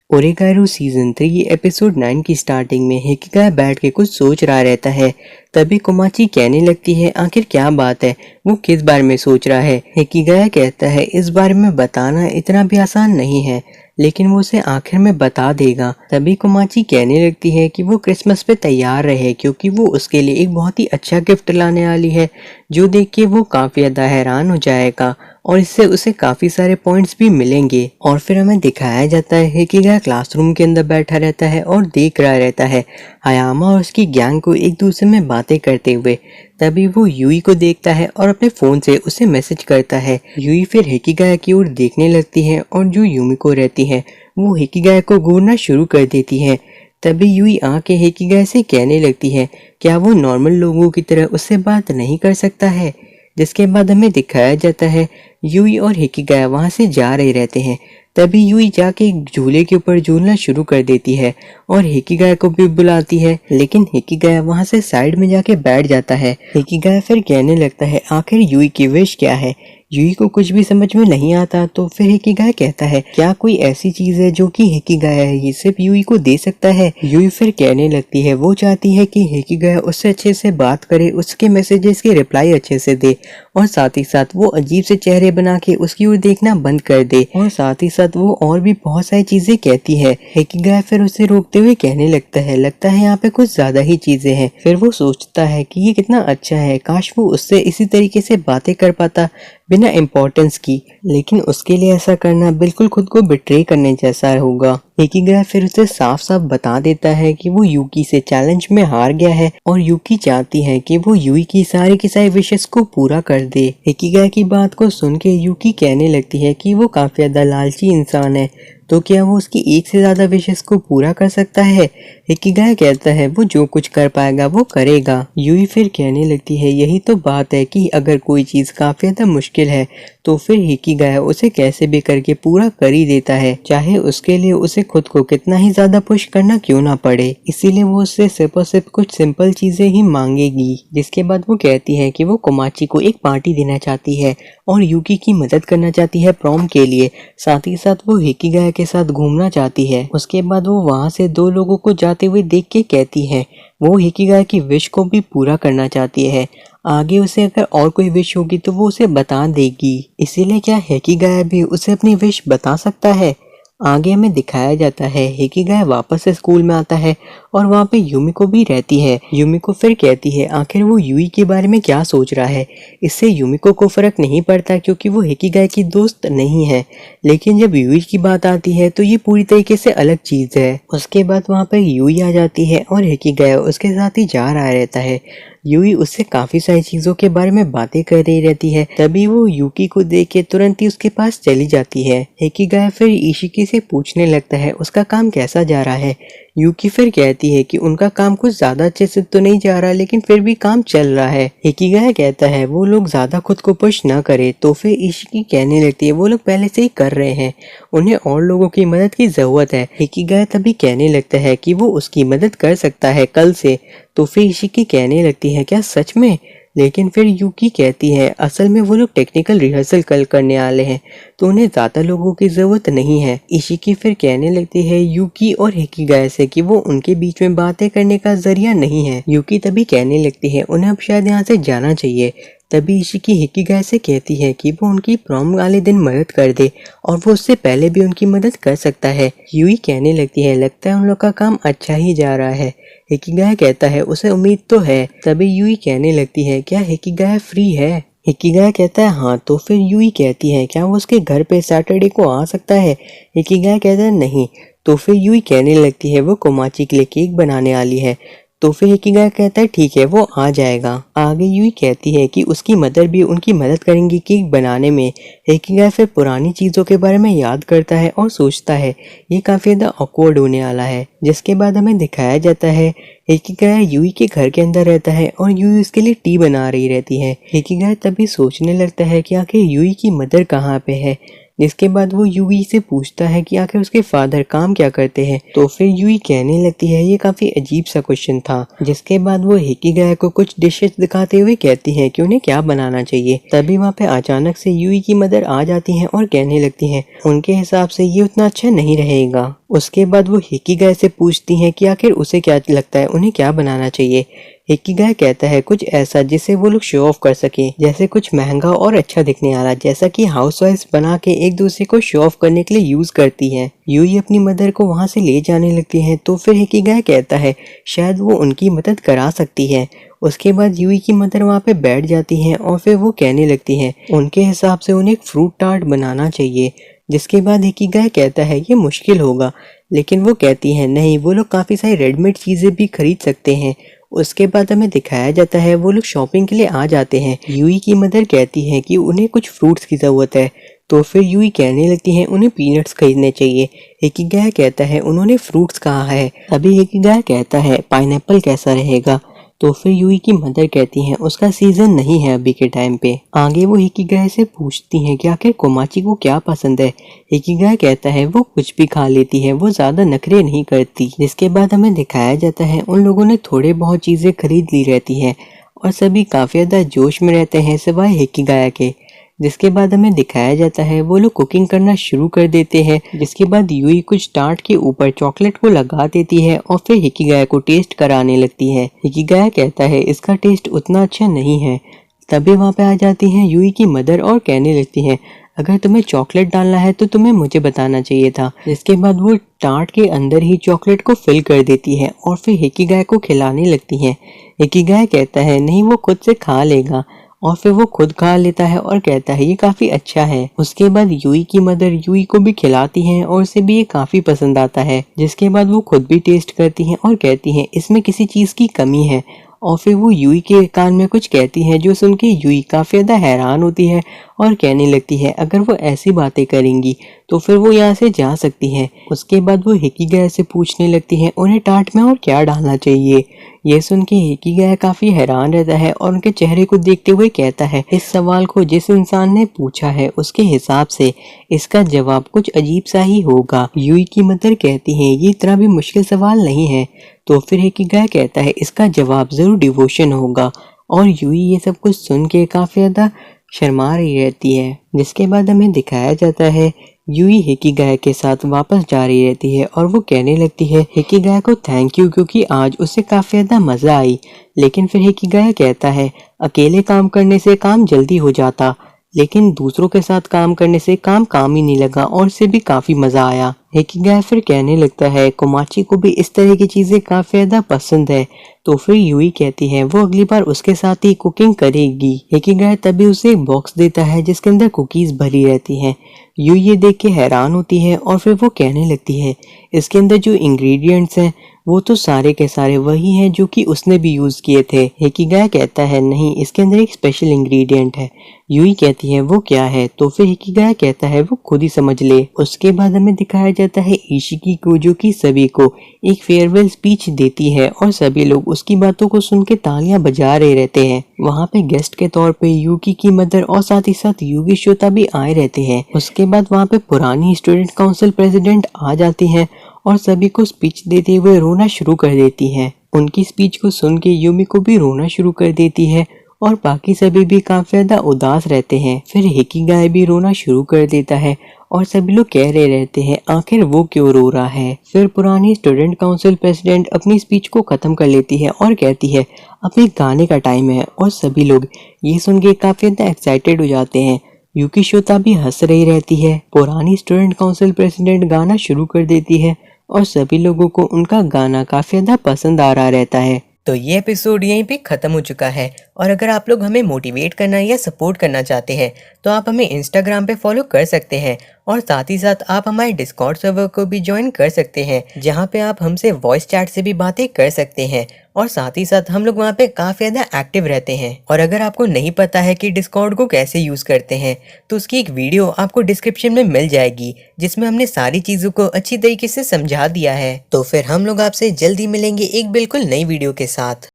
ओरेगारू season 3 episode 9 की starting में हिकिगा बैठ के कुछ सोच रहा रहता है। तभी कोमाची कहने लगती है, आखिर क्या बात है, वो किस बारे में सोच रहा है। हिकिगा कहता है, इस बारे में बताना इतना भी आसान नहीं है, लेकिन वो उसे आखिर में बता देगा। तभी कोमाची कहने लगती है कि वो क्रिसमस पे तैयार रहे, क्योंकि वो उसके लिए एक बहुत ही अच्छा गिफ्ट लाने वाली है, जो देख के वो काफी ज्यादा हैरान हो जाएगा और इससे उसे काफी सारे पॉइंट्स भी मिलेंगे। और फिर हमें दिखाया जाता है हिकिगा क्लासरूम के अंदर बैठा रहता है और देख रहा रहता है हायामा और उसकी गैंग को एक दूसरे में बातें करते हुए। तभी वो यूई को देखता है और अपने फोन से उसे मैसेज करता है। यूई फिर हिकिगा की ओर देखने लगती है और जो यूमिको रहती है वो हिकिगा को घूरना शुरू कर देती है। तभी यूई आके हिकिगा से कहने लगती है, क्या वो नॉर्मल लोगों की तरह उससे बात नहीं कर सकता है। जिसके बाद हमें दिखाया जाता है यूई और हिकिगा वहां से जा रहे रहते हैं। तभी यूई जाके एक झूले के ऊपर झूलना शुरू कर देती है और हिकिगा को भी बुलाती है, लेकिन हिकिगा वहां से साइड में जाके बैठ जाता है। हिकिगा फिर कहने लगता है, आखिर यूई की विश क्या है। यूई को कुछ भी समझ में नहीं आता, तो फिर हिकिगा कहता है, क्या कोई ऐसी चीज है जो कि हिकिगा है ये सिर्फ यूई को दे सकता है। यूई फिर कहने लगती है, वो चाहती है कि हिकिगा उससे अच्छे से बात करे, उसके मैसेजेस के रिप्लाई अच्छे से दे और साथ ही साथ वो अजीब से चेहरे बना के उसकी ओर देखना बंद कर दे। और साथ ही साथ वो और भी बहुत सारी चीजें कहती है। हिकिगा फिर उसे रोकते हुए कहने लगता है यहाँ पे कुछ ज्यादा ही चीजें हैं। फिर वो सोचता है कि ये कितना अच्छा है, काश वो उससे इसी तरीके से बातें कर पाता बिना इम्पोर्टेंस की, लेकिन उसके लिए ऐसा करना बिल्कुल खुद को बिट्रे करने जैसा होगा। हिकिगा फिर उसे साफ साफ बता देता है कि वो यूकी से चैलेंज में हार गया है और यूकी चाहती है कि वो यूई की सारी विशेस को पूरा कर दे। हिकिगा की बात को सुन के यूकी कहने लगती है कि वो काफी ज्यादा लालची इंसान है, तो क्या वो उसकी एक से ज्यादा विशेस को पूरा कर सकता है। हिकिगा कहता है, वो जो कुछ कर पाएगा वो करेगा। यूई फिर कहने लगती है, यही तो बात है कि अगर कोई चीज काफी ज्यादा मुश्किल है तो फिर हिकिगा उसे कैसे भी करके पूरा कर ही देता है, चाहे उसके लिए उसे खुद को कितना ही ज्यादा पुश करना क्यों ना पड़े। इसीलिए वो उससे सिर्फ और सिर्फ कुछ सिंपल चीजें ही मांगेगी। जिसके बाद वो कहती है कि वो कोमाची को एक पार्टी देना चाहती है और यूकी की मदद करना चाहती है प्रॉम के लिए। साथ ही साथ वो हिकिगा के साथ घूमना चाहती है। उसके बाद वो वहां से दो लोगों को जाते हुए देख के कहती है, वो हिकिगा की विश को भी पूरा करना चाहती है। आगे उसे अगर और कोई विश होगी तो वो उसे बता देगी। इसीलिए क्या हिकिगा भी उसे अपनी विश बता सकता है। आगे हमें दिखाया जाता है हिकिगा वापस से स्कूल में आता है और वहाँ पे यूमिको भी रहती है। यूमिको फिर कहती है, आखिर वो यूई के बारे में क्या सोच रहा है। इससे यूमिको को फर्क नहीं पड़ता क्योंकि वो हिकिगा की दोस्त नहीं है, लेकिन जब यूई की बात आती है तो ये पूरी तरीके से अलग चीज है। उसके बाद वहाँ पर यूई आ जाती है और हिकिगा उसके साथ ही जा रहा रहता है। यूई उससे काफी सारी चीजों के बारे में बातें कर रही रहती है। तभी वो यूकी को देख के तुरंत ही उसके पास चली जाती है। हिकिगा फिर इशिकी से पूछने लगता है उसका काम कैसा जा रहा है। यूकी फिर कहती है कि उनका काम कुछ ज्यादा अच्छे से तो नहीं जा रहा, लेकिन फिर भी काम चल रहा है। हिकिगा कहता है वो लोग ज्यादा खुद को पुश न करे, तो फिर इशिकी कहने लगती है वो लोग पहले से ही कर रहे हैं, उन्हें और लोगों की मदद की जरूरत है। हिकिगा तभी कहने लगता है कि वो उसकी मदद कर सकता है कल से। तो फिर इशिकी कहने लगती है, क्या सच में। लेकिन फिर यूकी कहती है, असल में वो लोग टेक्निकल रिहर्सल कल करने वाले हैं, तो उन्हें ज्यादा लोगों की जरूरत नहीं है। इशिकी फिर कहने लगती है यूकी और हिकिगा से कि वो उनके बीच में बातें करने का जरिया नहीं है। यूकी तभी कहने लगती है उन्हें अब शायद यहाँ से जाना चाहिए। तभी इशिकी हिकिगा से कहती है कि वो उनकी प्रॉम वाले दिन मदद कर दे और वो उससे पहले भी उनकी मदद कर सकता है। यूई कहने लगती है, लगता है उन लोग का काम अच्छा ही जा रहा है। हिकिगा कहता है उसे उम्मीद तो है। तभी यूई कहने लगती है, क्या हिकिगा फ्री है। हिकिगा कहता है हाँ। तो फिर यूई कहती है, क्या वो उसके घर पे सैटरडे को आ सकता है। हिकिगा कहता है नहीं। तो फिर यूई कहने लगती है वो कोमाची के लिए केक बनाने वाली है। तो फिर हिकिगा कहता है ठीक है वो आ जाएगा। आगे यूई कहती है कि उसकी मदर भी उनकी मदद करेंगी केक बनाने में। हिकिगा फिर पुरानी चीजों के बारे में याद करता है और सोचता है ये काफी ज्यादा ऑकवर्ड होने वाला है। जिसके बाद हमें दिखाया जाता है हिकिगा यूई के घर के अंदर रहता है और यूई उसके लिए टी बना रही रहती है। हिकिगा तभी सोचने लगता है कि आखिर यूई की मदर कहाँ पे है। जिसके बाद वो यूई से पूछता है कि आखिर उसके फादर काम क्या करते हैं। तो फिर यूई कहने लगती है ये काफी अजीब सा क्वेश्चन था। जिसके बाद वो हिकिगा को कुछ डिशेस दिखाते हुए कहती है कि उन्हें क्या बनाना चाहिए। तभी वहाँ पे अचानक से यूई की मदर आ जाती है और कहने लगती है उनके हिसाब से ये उतना अच्छा नहीं रहेगा। उसके बाद वो हिकिगाय से पूछती हैं कि आखिर उसे क्या लगता है उन्हें क्या बनाना चाहिए। हिकिगाय कहता है कुछ ऐसा जिससे वो लोग शो ऑफ कर सके, जैसे कुछ महंगा और अच्छा दिखने वाला, जैसा कि हाउसवाइफ्स बना के एक दूसरे को शो ऑफ करने के लिए यूज करती हैं। यूई अपनी मदर को वहां से ले जाने लगती है तो फिर हिकिगाय कहता है शायद वो उनकी मदद करा सकती है। उसके बाद यूई की मदर वहाँ पे बैठ जाती हैं और फिर वो कहने लगती हैं उनके हिसाब से उन्हें एक फ्रूट टार्ट बनाना चाहिए। जिसके बाद हिकिगाय कहता है ये मुश्किल होगा, लेकिन वो कहती हैं नहीं, वो लोग काफ़ी सारी रेडीमेड चीज़ें भी खरीद सकते हैं। उसके बाद हमें दिखाया जाता है वो लोग शॉपिंग के लिए आ जाते हैं। यूई की मदर कहती है कि उन्हें कुछ फ्रूट्स की ज़रूरत है, तो फिर यूई कहने लगती है उन्हें पीनट्स खरीदने चाहिए। हिकिगाय कहता है उन्होंने फ्रूट्स कहा है। तभी हिकिगाय कहता है पाइनएप्पल कैसा रहेगा, तो फिर यूई की मदर कहती हैं उसका सीजन नहीं है अभी के टाइम पे। आगे वो हिकिगाय से पूछती हैं कि आखिर कोमाची को क्या पसंद है। हिकिगाय कहता है वो कुछ भी खा लेती है, वो ज्यादा नखरे नहीं करती। जिसके बाद हमें दिखाया जाता है उन लोगों ने थोड़े बहुत चीजें खरीद ली रहती हैं और सभी काफी ज्यादा जोश में रहते हैं सिवाय हिकिगाय के। जिसके बाद हमें दिखाया जाता है वो लोग कुकिंग करना शुरू कर देते हैं। जिसके बाद यूई कुछ टार्ट के ऊपर चॉकलेट को लगा देती है और फिर हिकिगाय को टेस्ट कराने लगती है। हिकिगाय कहता है इसका टेस्ट उतना अच्छा नहीं है। तभी वहाँ पे आ जाती हैं यूई की मदर और कहने लगती हैं अगर तुम्हें चॉकलेट डालना है तो तुम्हें मुझे बताना चाहिए था। जिसके बाद वो टार्ट के अंदर ही चॉकलेट को फिल कर देती है और फिर हिकिगाय को खिलाने लगती हैं। हिकिगाय कहता है नहीं, वो खुद से खा लेगा, और फिर वो खुद खा लेता है और कहता है ये काफी अच्छा है। उसके बाद यूई की मदर यूई को भी खिलाती हैं और उसे भी ये काफी पसंद आता है। जिसके बाद वो खुद भी टेस्ट करती हैं और कहती हैं इसमें किसी चीज की कमी है, और फिर वो यूई के कान में कुछ कहती है जो सुन के यूई काफी ज्यादा हैरान होती है और कहने लगती है अगर वो ऐसी बातें करेंगी तो फिर वो यहाँ से जा सकती है। उसके बाद वो हिकिगाय से पूछने लगती है उन्हें टार्ट में और क्या डालना चाहिए। ये सुन के हिकिगाय काफी हैरान रहता है और उनके चेहरे को देखते हुए कहता है इस सवाल को जिस इंसान ने पूछा है उसके हिसाब से इसका जवाब कुछ अजीब सा ही होगा। यूई की मदर कहती है ये इतना भी मुश्किल सवाल नहीं है, तो फिर हिकिगाय कहता है इसका जवाब जरूर डिवोशन होगा। और यूई ये सब कुछ सुन के काफी ज्यादा शर्मा रही रहती है। जिसके बाद हमें दिखाया जाता है यूई हिकिगाय के साथ वापस जा रही रहती है और वो कहने लगती है हिकिगाय को थैंक यू क्योंकि आज उसे काफी ज्यादा मजा आई। लेकिन फिर हिकिगाय कहता है अकेले काम करने से काम जल्दी हो जाता, लेकिन दूसरों के साथ काम करने से काम ही नहीं लगा और उसे भी काफी मजा आया। हिकिगाय फिर कहने लगता है कोमाची को भी इस तरह की चीजें काफी ज्यादा पसंद है, तो फिर यूई कहती है वो अगली बार उसके साथ ही कुकिंग करेगी। हिकिगाय तभी उसे एक बॉक्स देता है जिसके अंदर कुकीज भरी रहती हैं। यूई ये देख के हैरान होती है और फिर वो कहने लगती है इसके अंदर जो इंग्रेडिएंट्स हैं वो तो सारे के सारे वही हैं जो कि उसने भी यूज किए थे। हिकिगाय कहता है नहीं, इसके अंदर एक स्पेशल इंग्रेडिएंट है। यूई कहती है वो क्या है, तो फिर हिकिगाय कहता है वो खुद ही समझ ले। उसके बाद हमें दिखाया जाता है इशिकी को जो कि सभी को एक फेयरवेल स्पीच देती है और सभी लोग उसकी बातों को सुन के तालियां बजा रहे रहते हैं। वहाँ पे गेस्ट के तौर पे यूकी की मदर और साथ ही साथ यूगी शोता भी आए रहते हैं। उसके बाद वहाँ पे पुरानी स्टूडेंट काउंसिल प्रेसिडेंट आ जाती है और सभी को स्पीच देते हुए रोना शुरू कर देती है। उनकी स्पीच को सुन के यूमी को भी रोना शुरू कर देती है और बाकी सभी भी काफी ज्यादा उदास रहते हैं। फिर हिकिगाय भी रोना शुरू कर देता है और सभी लोग कह रहे रहते हैं आखिर वो क्यों रो रहा है। फिर पुरानी स्टूडेंट काउंसिल प्रेसिडेंट अपनी स्पीच को खत्म कर लेती है और कहती है अब एक गाने का टाइम है, और सभी लोग ये सुन के काफी ज्यादा एक्साइटेड हो जाते हैं। यूकी शोता भी हंस रही रहती है। पुरानी स्टूडेंट काउंसिल प्रेसिडेंट गाना शुरू कर देती है और सभी लोगों को उनका गाना काफी ज्यादा पसंद आ रहा रहता है। तो ये एपिसोड यहीं पे ख़त्म हो चुका है, और अगर आप लोग हमें मोटिवेट करना या सपोर्ट करना चाहते हैं तो आप हमें इंस्टाग्राम पे फॉलो कर सकते हैं, और साथ ही साथ आप हमारे डिस्कॉर्ड सर्वर को भी ज्वाइन कर सकते हैं जहाँ पे आप हमसे वॉइस चैट से भी बातें कर सकते हैं, और साथ ही साथ हम लोग वहाँ पे काफ़ी ज़्यादा एक्टिव रहते हैं। और अगर आपको नहीं पता है कि डिस्कॉर्ड को कैसे यूज़ करते हैं तो उसकी एक वीडियो आपको डिस्क्रिप्शन में मिल जाएगी जिसमें हमने सारी चीज़ों को अच्छी तरीके से समझा दिया है। तो फिर हम लोग आपसे जल्दी मिलेंगे एक बिल्कुल नई वीडियो के साथ।